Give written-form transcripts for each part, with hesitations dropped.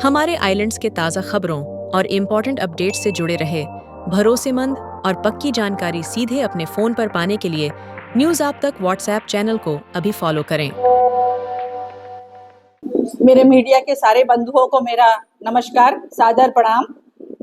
हमारे आइलैंड्स के ताज़ा खबरों और इम्पोर्टेंट अपडेट्स से जुड़े रहे। भरोसेमंद और पक्की जानकारी सीधे अपने फ़ोन पर पाने के लिए न्यूज़ आप तक व्हाट्सएप चैनल को अभी फॉलो करें। मेरे मीडिया के सारे बंधुओं को मेरा नमस्कार, सादर प्रणाम।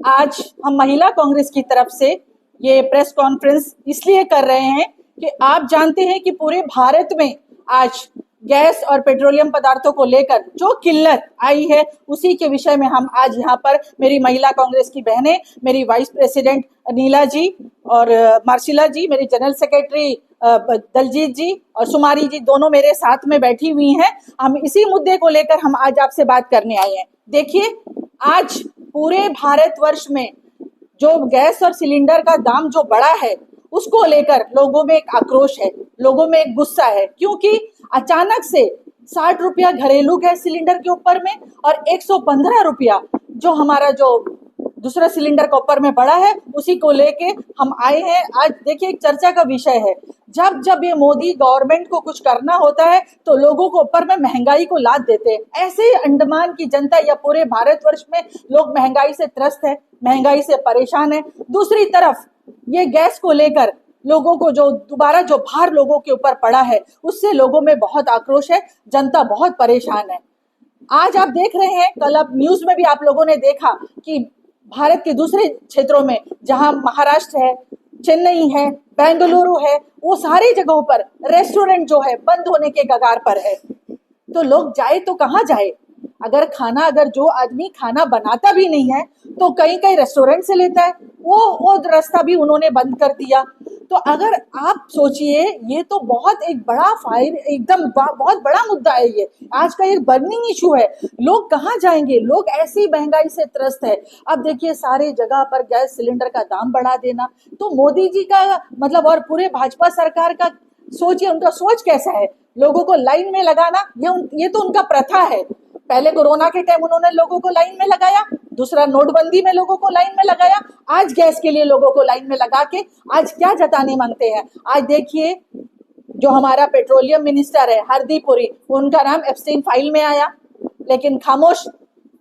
आज हम महिला कांग्रेस की तरफ से ये प्रेस कॉन्फ्रेंस इसलिए कर रहे हैं कि आप जानते हैं कि पूरे भारत में आज गैस और पेट्रोलियम पदार्थों को लेकर जो किल्लत आई है उसी के विषय में हम आज यहाँ पर मेरी महिला कांग्रेस की बहनें, मेरी वाइस प्रेसिडेंट नीला जी और मार्सिला जी, मेरी जनरल सेक्रेटरी दलजीत जी और सुमारी जी दोनों मेरे साथ में बैठी हुई हैं। हम इसी मुद्दे को लेकर हम आज आपसे बात करने आए हैं। देखिए, आज पूरे भारतवर्ष में जो गैस और सिलेंडर का दाम जो बढ़ा है उसको लेकर लोगों में एक आक्रोश है, लोगों में एक गुस्सा है, क्योंकि अचानक से 60 रुपया घरेलू गैस सिलेंडर के ऊपर में और 115 रुपया जो हमारा जो दूसरा सिलेंडर का ऊपर में बढ़ा है उसी को लेके हम आए हैं। आज देखिए, एक चर्चा का विषय है। जब जब ये मोदी गवर्नमेंट को कुछ करना होता है तो लोगों को ऊपर में महंगाई को लाद देते हैं। ऐसे ही अंडमान की जनता या पूरे भारतवर्ष में लोग महंगाई से त्रस्त है, महंगाई से परेशान है। दूसरी तरफ ये गैस को लेकर लोगों को जो दोबारा जो भार लोगों के ऊपर पड़ा है उससे लोगों में बहुत आक्रोश है, जनता बहुत परेशान है। आज आप देख रहे हैं, कल आप न्यूज में भी आप लोगों ने देखा कि भारत के दूसरे क्षेत्रों में जहां महाराष्ट्र है, चेन्नई है, बेंगलुरु है, वो सारी जगहों पर रेस्टोरेंट जो है बंद होने के कगार पर है। तो लोग जाए तो कहाँ जाए? अगर जो आदमी खाना बनाता भी नहीं है तो कहीं कहीं रेस्टोरेंट से लेता है, वो रास्ता भी उन्होंने बंद कर दिया। तो अगर आप सोचिए, ये तो बहुत एक बड़ा बहुत बड़ा मुद्दा है। ये आज का एक बर्निंग इशू है। लोग कहाँ जाएंगे? लोग ऐसी महंगाई से त्रस्त है। अब देखिए, सारे जगह पर गैस सिलेंडर का दाम बढ़ा देना, तो मोदी जी का मतलब और पूरे भाजपा सरकार का सोचिए, उनका सोच कैसा है? लोगों को लाइन में लगाना, ये तो उनका प्रथा है। पहले कोरोना के टाइम उन्होंने लोगों को लाइन में लगाया, दूसरा नोटबंदी में लोगों को लाइन में लगाया, आज गैस के लिए लोगों को लाइन में लगा के आज क्या जताने मांगते हैं। आज देखिए, जो हमारा पेट्रोलियम मिनिस्टर है हरदीप पुरी, उनका नाम एब्स्टेन फाइल में आया, लेकिन खामोश।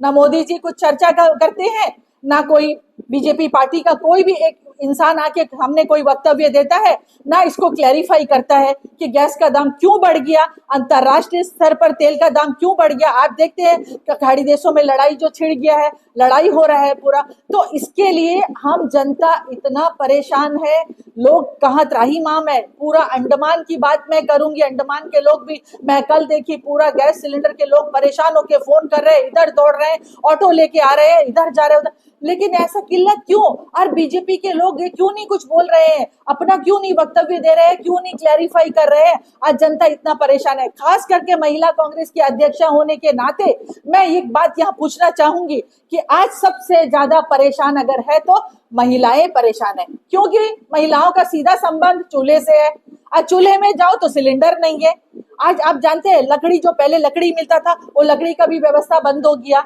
ना मोदी जी कुछ चर्चा करते हैं, ना कोई बीजेपी पार्टी का कोई भी एक इंसान आके हमने कोई वक्तव्य देता है, ना इसको क्लैरिफाई करता है कि गैस का दाम क्यों बढ़ गया, अंतरराष्ट्रीय स्तर पर तेल का दाम क्यों बढ़ गया। आप देखते हैं कि खाड़ी देशों में लड़ाई जो छिड़ गया है, लड़ाई हो रहा है पूरा। तो इसके लिए हम जनता इतना परेशान है, लोग कहाँ त्राहिमाम है। पूरा अंडमान की बात मैं करूंगी, अंडमान के लोग भी, मैं कल देखी पूरा गैस सिलेंडर के लोग परेशान होके फोन कर रहे हैं, इधर दौड़ रहे हैं, ऑटो लेके आ रहे हैं, इधर जा रहे हैं उधर। लेकिन ऐसा किल्लत क्यों? और बीजेपी के लोग ये क्यों नहीं कुछ बोल रहे हैं, अपना क्यों नहीं वक्तव्य दे रहे हैं, क्यों नहीं क्लैरिफाई कर रहे हैं? आज जनता इतना परेशान है। खास करके महिला कांग्रेस की अध्यक्षा होने के नाते मैं एक बात यहाँ पूछना चाहूंगी कि आज सबसे ज्यादा परेशान अगर है तो महिलाएं परेशान है, क्योंकि महिलाओं का सीधा संबंध चूल्हे से है। आज चूल्हे में जाओ तो सिलेंडर नहीं है। आज आप जानते हैं, लकड़ी जो पहले लकड़ी मिलता था वो लकड़ी का भी व्यवस्था बंद हो गया।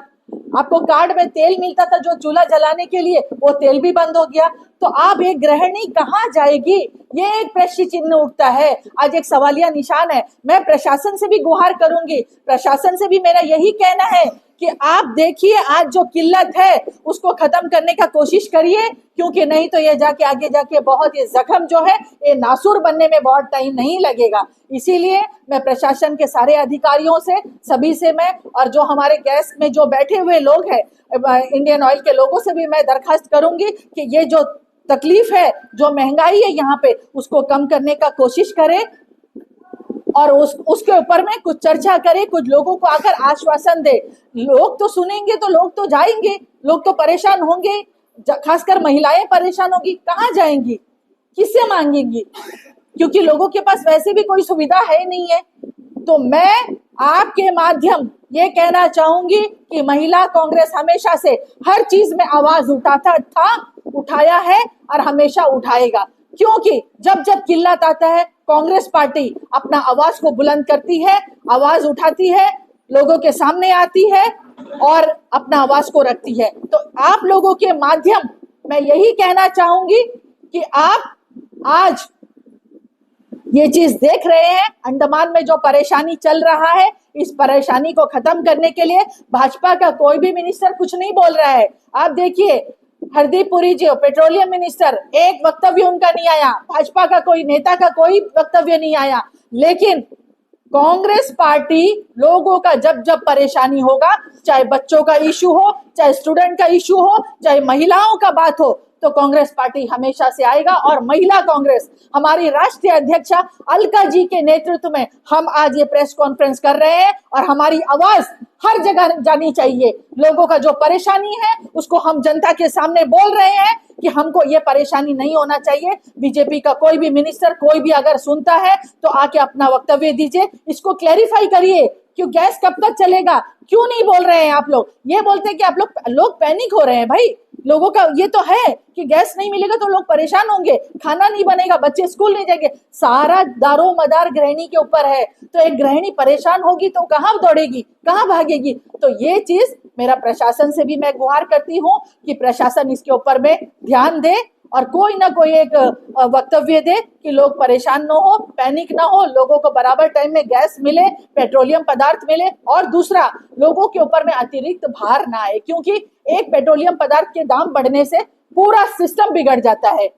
आपको कार्ड में तेल मिलता था जो चूल्हा जलाने के लिए, वो तेल भी बंद हो गया। तो आप एक गृहिणी कहाँ जाएगी? ये एक प्रश्न चिन्ह उठता है, आज एक सवालिया निशान है। मैं प्रशासन से भी गुहार करूंगी, प्रशासन से भी मेरा यही कहना है कि आप देखिए, आज जो किल्लत है उसको खत्म करने का कोशिश करिए, क्योंकि नहीं तो ये जाके आगे जाके बहुत ये जख्म जो है ये नासूर बनने में बहुत टाइम नहीं लगेगा। इसीलिए मैं प्रशासन के सारे अधिकारियों से, सभी से मैं, और जो हमारे गैस में जो बैठे हुए लोग हैं, इंडियन ऑयल के लोगों से भी मैं दरखास्त करूंगी कि ये जो तकलीफ है, जो महंगाई है यहाँ पे, उसको कम करने का कोशिश करें और उसके ऊपर में कुछ चर्चा करे, कुछ लोगों को आकर आश्वासन दे। लोग तो सुनेंगे तो लोग तो जाएंगे, लोग तो परेशान होंगे, खासकर महिलाएं परेशान होंगी, कहाँ जाएंगी, किससे मांगेंगी? क्योंकि लोगों के पास वैसे भी कोई सुविधा है नहीं है। तो मैं आपके माध्यम ये कहना चाहूंगी कि महिला कांग्रेस हमेशा से हर चीज में आवाज उठाता था, उठाया है और हमेशा उठाएगा, क्योंकि जब जब किल्लत आता है कांग्रेस पार्टी अपना आवाज को बुलंद करती है, आवाज उठाती है, लोगों के सामने आती है और अपना आवाज को रखती है। तो आप लोगों के माध्यम मैं यही कहना चाहूंगी कि आप आज ये चीज देख रहे हैं। अंडमान में जो परेशानी चल रहा है, इस परेशानी को खत्म करने के लिए भाजपा का कोई भी मिनिस्टर कुछ नहीं बोल रहा है। आप देखिए, हरदीप पुरी जी पेट्रोलियम मिनिस्टर, एक वक्तव्य उनका नहीं आया, भाजपा का कोई नेता का कोई वक्तव्य नहीं आया। लेकिन कांग्रेस पार्टी लोगों का जब जब परेशानी होगा, चाहे बच्चों का इशू हो, चाहे स्टूडेंट का इशू हो, चाहे महिलाओं का बात हो, तो कांग्रेस पार्टी हमेशा से आएगा। और महिला कांग्रेस, हमारी राष्ट्रीय अध्यक्षा अलका जी के नेतृत्व में हम आज ये प्रेस कॉन्फ्रेंस कर रहे हैं और हमारी आवाज हर जगह जानी चाहिए। लोगों का जो परेशानी है उसको हम जनता के सामने बोल रहे हैं कि हमको ये परेशानी नहीं होना चाहिए। बीजेपी का कोई भी मिनिस्टर, कोई भी अगर सुनता है तो आके अपना वक्तव्य दीजिए, इसको क्लैरिफाई करिए। क्यों गैस कब तक चलेगा, क्यों नहीं बोल रहे हैं आप लोग? ये बोलते हैं कि आप लोग पैनिक हो रहे हैं। भाई, लोगों का ये तो है कि गैस नहीं मिलेगा तो लोग परेशान होंगे, खाना नहीं बनेगा, बच्चे स्कूल नहीं जाएंगे, सारा दारोमदार गृहिणी के ऊपर है। तो एक गृहिणी परेशान होगी तो कहाँ दौड़ेगी, कहाँ भागेगी? तो ये चीज मेरा प्रशासन से भी मैं गुहार करती हूँ कि प्रशासन इसके ऊपर में ध्यान दे और कोई ना कोई एक वक्तव्य दे कि लोग परेशान ना हो, पैनिक ना हो, लोगों को बराबर टाइम में गैस मिले, पेट्रोलियम पदार्थ मिले। और दूसरा, लोगों के ऊपर में अतिरिक्त भार ना आए, क्योंकि एक पेट्रोलियम पदार्थ के दाम बढ़ने से पूरा सिस्टम बिगड़ जाता है।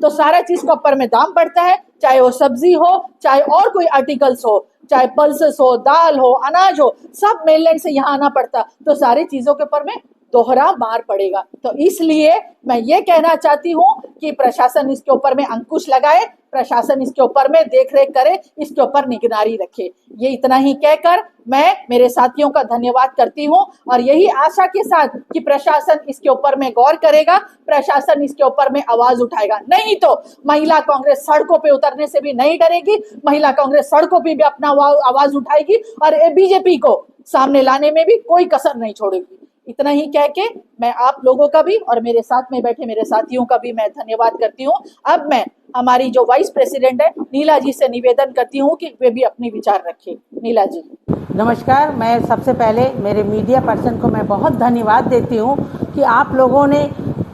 तो सारा चीज के ऊपर में दाम बढ़ता है, चाहे वो सब्जी हो, चाहे और कोई आर्टिकल्स हो, चाहे पल्सेस हो, दाल हो, अनाज हो, सब मेनलैंड से यहाँ आना पड़ता। तो सारी चीजों के ऊपर में दोहरा मार पड़ेगा। तो इसलिए मैं ये कहना चाहती हूँ कि प्रशासन इसके ऊपर में अंकुश लगाए, प्रशासन इसके ऊपर में देखरेख करे, इसके ऊपर निगरानी रखे। ये इतना ही कहकर मैं मेरे साथियों का धन्यवाद करती हूँ और यही आशा के साथ कि प्रशासन इसके ऊपर में गौर करेगा, प्रशासन इसके ऊपर में आवाज उठाएगा। नहीं तो महिला कांग्रेस सड़कों पे उतरने से भी नहीं डरेगी, महिला कांग्रेस सड़कों पे भी अपना आवाज उठाएगी और बीजेपी को सामने लाने में भी कोई कसर नहीं छोड़ेगी। इतना ही कह के मैं आप लोगों का भी और मेरे साथ में बैठे मेरे साथियों का भी मैं धन्यवाद करती हूँ। अब मैं हमारी जो वाइस प्रेसिडेंट है नीला जी से निवेदन करती हूँ कि वे भी अपनी विचार रखें। नीला जी। नमस्कार। मैं सबसे पहले मेरे मीडिया पर्सन को मैं बहुत धन्यवाद देती हूँ कि आप लोगों ने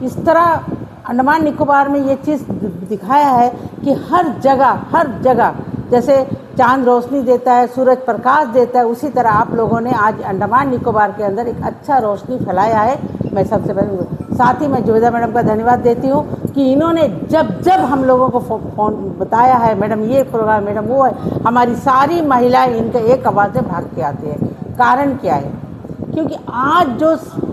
इस तरह अंडमान निकोबार में ये चीज़ दिखाया है कि हर जगह जैसे चांद रोशनी देता है, सूरज प्रकाश देता है, उसी तरह आप लोगों ने आज अंडमान निकोबार के अंदर एक अच्छा रोशनी फैलाया है। मैं सबसे पहले साथ ही मैं जुबेदा मैडम का धन्यवाद देती हूँ कि इन्होंने जब हम लोगों को फोन बताया है, मैडम ये प्रोग्राम, मैडम वो है, हमारी सारी महिलाएं इनके एक आवाज़ से भाग के आती है। कारण क्या है? क्योंकि आज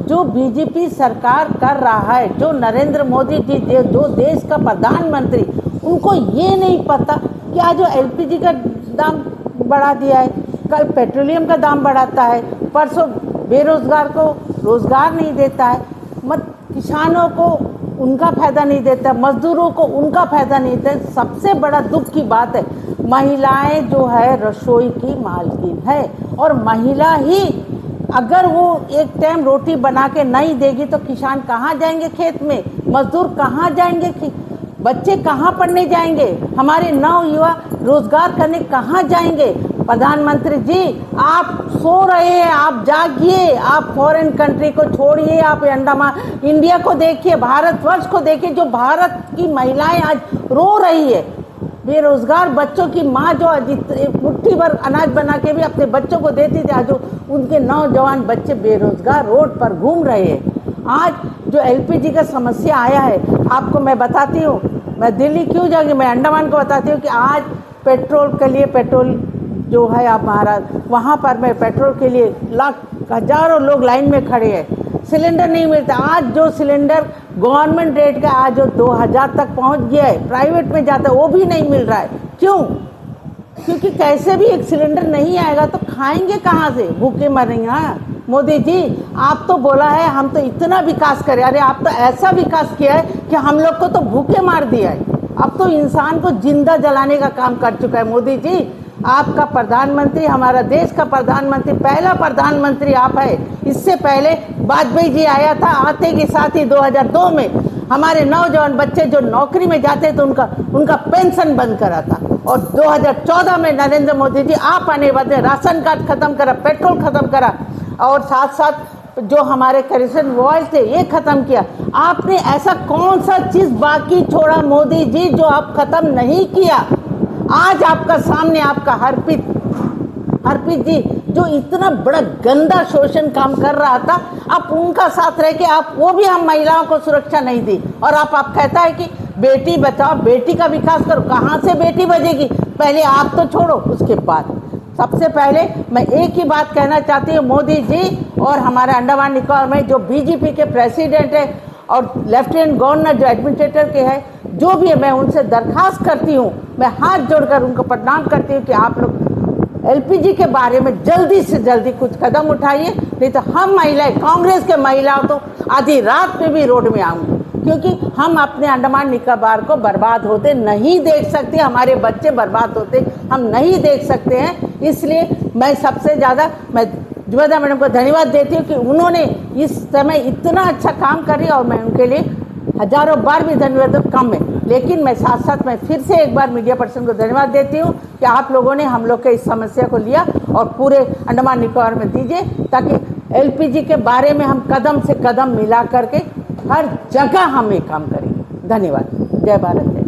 जो बीजेपी सरकार कर रहा है, जो नरेंद्र मोदी जी जो देश का प्रधानमंत्री, उनको ये नहीं पता कि आज जो एलपीजी का दाम बढ़ा दिया है, कल पेट्रोलियम का दाम बढ़ाता है, परसों बेरोजगार को रोजगार नहीं देता है, किसानों को उनका फायदा नहीं देता, मजदूरों को उनका फायदा नहीं देता। सबसे बड़ा दुख की बात है, महिलाएं जो है रसोई की मालकिन है और महिला ही अगर वो एक टाइम रोटी बना के नहीं देगी तो किसान कहाँ जाएंगे खेत में, मजदूर कहाँ जाएंगे, बच्चे कहाँ पढ़ने जाएंगे, हमारे नव युवा रोजगार करने कहाँ जाएंगे। प्रधानमंत्री जी, आप सो रहे हैं, आप जागिए, आप फॉरेन कंट्री को छोड़िए, आप अंडमान इंडिया को देखिए, भारतवर्ष को देखिए। जो भारत की महिलाएं आज रो रही है, बेरोजगार बच्चों की माँ जो मुट्ठी भर अनाज बना के भी अपने बच्चों को देती थी, आज उनके नौजवान बच्चे बेरोजगार रोड पर घूम रहे हैं। आज जो एलपीजी का समस्या आया है, आपको मैं बताती हूँ, मैं दिल्ली क्यों जाऊँगी, मैं अंडमान को बताती हूँ कि आज पेट्रोल के लिए, पेट्रोल जो है आप महाराज वहाँ पर मैं पेट्रोल के लिए हजारों लोग लाइन में खड़े हैं, सिलेंडर नहीं मिलता। आज जो सिलेंडर गवर्नमेंट रेट का आज जो 2000 तक पहुँच गया है, प्राइवेट में जाता है वो भी नहीं मिल रहा है। क्यों? क्योंकि कैसे भी एक सिलेंडर नहीं आएगा तो खाएंगे कहाँ से, भूखे मरेंगे। हाँ मोदी जी, आप तो बोला है हम तो इतना विकास करें, अरे आप तो ऐसा विकास किया है कि हम लोग को तो भूखे मार दिया है, अब तो इंसान को जिंदा जलाने का काम कर चुका है। मोदी जी, आपका प्रधानमंत्री, हमारा देश का प्रधानमंत्री, पहला प्रधानमंत्री आप है। इससे पहले वाजपेयी जी आया था, आते के साथ ही 2002 में हमारे नौजवान बच्चे जो नौकरी में जाते तो उनका पेंशन बंद करा था। और 2014 में नरेंद्र मोदी जी आप आने बाद राशन कार्ड खत्म करा, पेट्रोल खत्म करा और साथ साथ जो हमारे करेक्शन वॉइस थे ये खत्म किया। आपने ऐसा कौन सा चीज बाकी छोड़ा मोदी जी जो आप खत्म नहीं किया? आज आपका सामने आपका हरप्रीत जी जो इतना बड़ा गंदा शोषण काम कर रहा था, आप उनका साथ रह के आप वो भी हम महिलाओं को सुरक्षा नहीं दी, और आप कहता है कि बेटी बचाओ, बेटी का विकास करो। कहाँ से बेटी बचेगी? पहले आप तो छोड़ो, उसके बाद सबसे पहले मैं एक ही बात कहना चाहती हूँ, मोदी जी और हमारे अंडमान निकोबार में जो बीजेपी के प्रेसिडेंट है और लेफ्टिनेंट गवर्नर जो एडमिनिस्ट्रेटर के हैं, जो भी है, मैं उनसे दरखास्त करती हूँ, मैं हाथ जोड़कर उनको प्रणाम करती हूँ कि आप लोग एलपीजी के बारे में जल्दी से जल्दी कुछ कदम उठाइए, नहीं तो हम महिलाएं, कांग्रेस के महिलाओं तो आधी रात में भी रोड में आऊंगी, क्योंकि हम अपने अंडमान निकोबार को बर्बाद होते नहीं देख सकते, हमारे बच्चे बर्बाद होते हम नहीं देख सकते हैं। इसलिए मैं सबसे ज़्यादा जुबेदा मैडम को धन्यवाद देती हूँ कि उन्होंने इस समय इतना अच्छा काम करी, और मैं उनके लिए हजारों बार भी धन्यवाद कम है। लेकिन मैं साथ साथ मैं फिर से एक बार मीडिया पर्सन को धन्यवाद देती हूँ कि आप लोगों ने हम लोग के इस समस्या को लिया और पूरे अंडमान निकोबार में दीजिए, ताकि एलपीजी के बारे में हम कदम से कदम मिला करके हर जगह हम ये काम करेंगे। धन्यवाद। जय भारत।